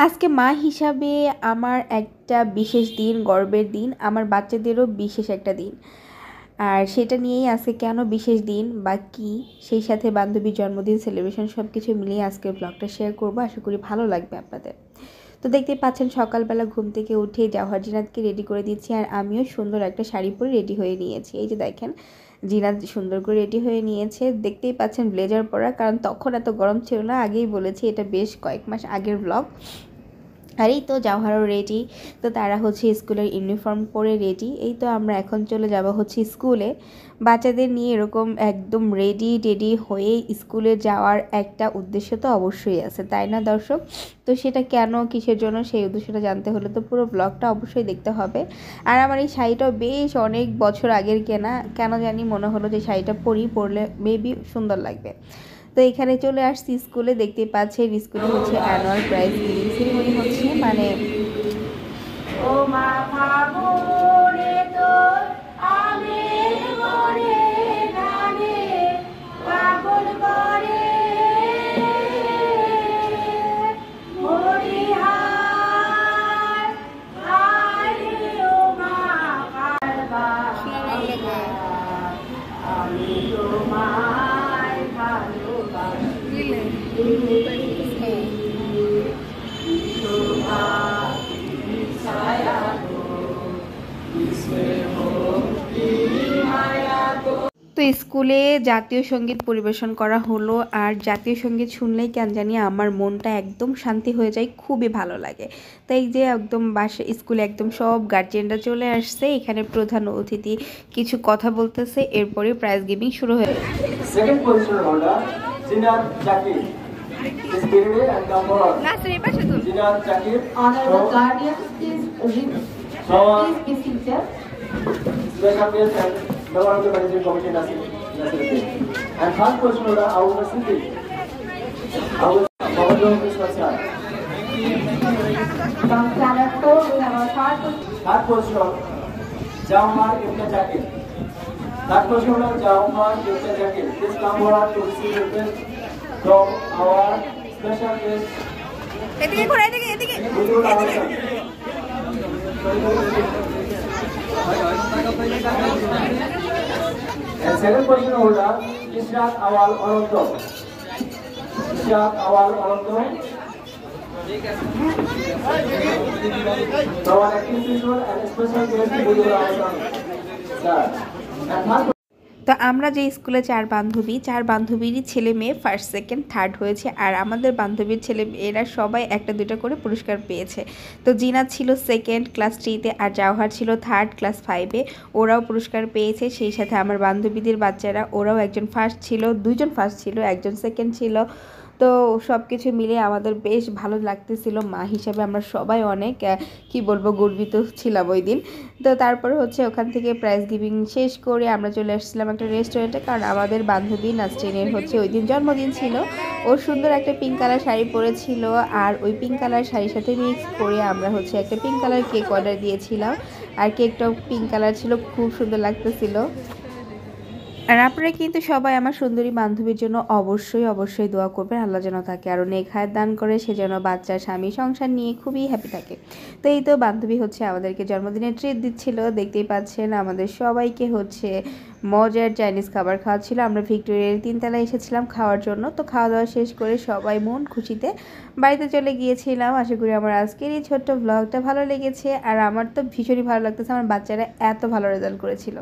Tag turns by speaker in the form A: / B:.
A: আজকে মা হিসাবে আমার একটা বিশেষ দিন, গর্বের দিন, আমার বাচ্চাদেরও বিশেষ একটা দিন। আর সেটা নিয়েই আজকে কেন বিশেষ দিন বা কী, সেই সাথে বান্ধবীর জন্মদিন সেলিব্রেশন সব কিছু মিলিয়ে আজকের ব্লগটা শেয়ার করবো। আশা করি ভালো লাগবে আপনাদের। তো দেখতেই পাচ্ছেন সকালবেলা ঘুম থেকে উঠে জাওহার জিনাতকে রেডি করে দিচ্ছি, আর আমিও সুন্দর একটা শাড়ি পরে রেডি হয়ে নিয়েছি। এই যে দেখেন জিনাত সুন্দর করে রেডি হয়ে নিয়েছে, দেখতেই পাচ্ছেন ব্লেজার পরা, কারণ তখন এত গরম ছিল না। আগেই বলেছি এটা বেশ কয়েক মাস আগের ব্লগ। আর এই তো জাওহারও রেডি, তো তারা হচ্ছে স্কুলের ইউনিফর্ম পরে রেডি। এই তো আমরা এখন চলে যাব হচ্ছে স্কুলে। বাচ্চাদের নিয়ে এরকম একদম রেডি হয়ে স্কুলে যাওয়ার একটা উদ্দেশ্য তো অবশ্যই আছে, তাই না দর্শক? তো সেটা কেন, কিসের জন্য, সেই উদ্দেশ্যটা জানতে হলে তো পুরো ব্লগটা অবশ্যই দেখতে হবে। আর আমার এই শাড়িটাও বেশ অনেক বছর আগের কেনা, কেন জানি মনে হলো যে শাড়িটা পরলে মেবি সুন্দর লাগবে। তো এখানে চলে আসছি স্কুলে, দেখতে পাচ্ছেন স্কুলে হচ্ছে অ্যানুয়াল প্রাইজ গিভিং সেরিমনি হচ্ছে, মানে ও মা ফাগুনে তোর আমের মনে গানে পাগল করে হরিহার আরে ও মা কারবা আমি তোমায় ভালোবাসি। তো স্কুলে জাতীয় সঙ্গীত পরিবেশন করা হলো, আর জাতীয় সঙ্গীত শুনলেই কেন জানি আমার মনটা একদম শান্তি হয়ে যায়, খুবই ভালো লাগে। তাই যে একদম স্কুলে একদম সব গার্জিয়ানরা চলে আসছে, এখানে প্রধান অতিথি কিছু কথা বলতেছে, এরপরে প্রাইজ গিভিং শুরু হয়ে গেল।
B: Second position holder Zinat Zakir is graded at number Zinat Zakir
C: honorable guardians please be seated.
B: Special guest and member of the managing committee Nasir and third position holder Abu Siddiq Mohammed Ismail sir.
C: From Planet 4 we have our
B: third position Jawhar Ibn Jakir. Third position holder Jawhar Ibn Jakir. Please come forward to receive the best from our special guest.
A: এদিকে ঘুরে, এদিকে
B: And second position holder Ishraq Awal Ananto. Ishraq Awal Ananto. From our acting principal and special guest Budul Hasan. Sir. And third.
A: তো আমরা যে স্কুলে চার বান্ধবীরই ছেলে মেয়ে ফার্স্ট সেকেন্ড থার্ড হয়েছে, আর আমাদের বান্ধবীর ছেলে মেয়েরা সবাই একটা দুইটা করে পুরস্কার পেয়েছে। তো জিনাত ছিল সেকেন্ড ক্লাস 3-তে, আর জাওহার ছিল থার্ড ক্লাস 5-এ, ওরাও পুরস্কার পেয়েছে। সেই সাথে আমার বান্ধবীদের বাচ্চারা, ওরাও একজন ফার্স্ট ছিল, দুইজন ফার্স্ট ছিল, একজন সেকেন্ড ছিল। তো সব কিছু মিলে আমাদের বেশ ভালো লাগতেছিল। মা হিসাবে আমরা সবাই অনেক কি বলবো গর্বিত ছিলাম ওই দিন। তো তারপরে হচ্ছে ওখান থেকে প্রাইজ গিভিং শেষ করে আমরা চলে আসছিলাম একটা রেস্টুরেন্টে, কারণ আমাদের বান্ধবী নাসরিনের হচ্ছে ওই দিন জন্মদিন ছিল। ও সুন্দর একটা পিঙ্ক কালার শাড়ি পরেছিল, আর ওই পিঙ্ক কালার শাড়ির সাথে মিক্স করে আমরা হচ্ছে একটা পিঙ্ক কালার কেক অর্ডার দিয়েছিলাম, আর কেকটাও পিঙ্ক কালার ছিল, খুব সুন্দর লাগতেছিল। আর আপনারা কিন্তু সবাই আমার সুন্দরী বান্ধবীর জন্য অবশ্যই দোয়া করবেন, আল্লাহ যেন তাকে আরও নেক হায়াত দান করে, সে যেন বাচ্চা স্বামী সংসার নিয়ে খুবই হ্যাপি থাকে। তো এই তো বান্ধবী হচ্ছে আমাদেরকে জন্মদিনের ট্রিট দিচ্ছিল, দেখতেই পাচ্ছেন আমাদের সবাইকে হচ্ছে মজার চাইনিজ খাবার খাওয়াচ্ছিল। আমরা ভিক্টোরিয়ার 3তলায় এসেছিলাম খাওয়ার জন্য। তো খাওয়া দাওয়া শেষ করে সবাই মন খুশিতে বাড়িতে চলে গিয়েছিলাম। আশা করি আমার আজকের এই ছোট্ট ব্লগটা ভালো লেগেছে, আর আমার তো ভীষণই ভালো লাগতেছে আমার বাচ্চারা এত ভালো রেজাল্ট করেছিল।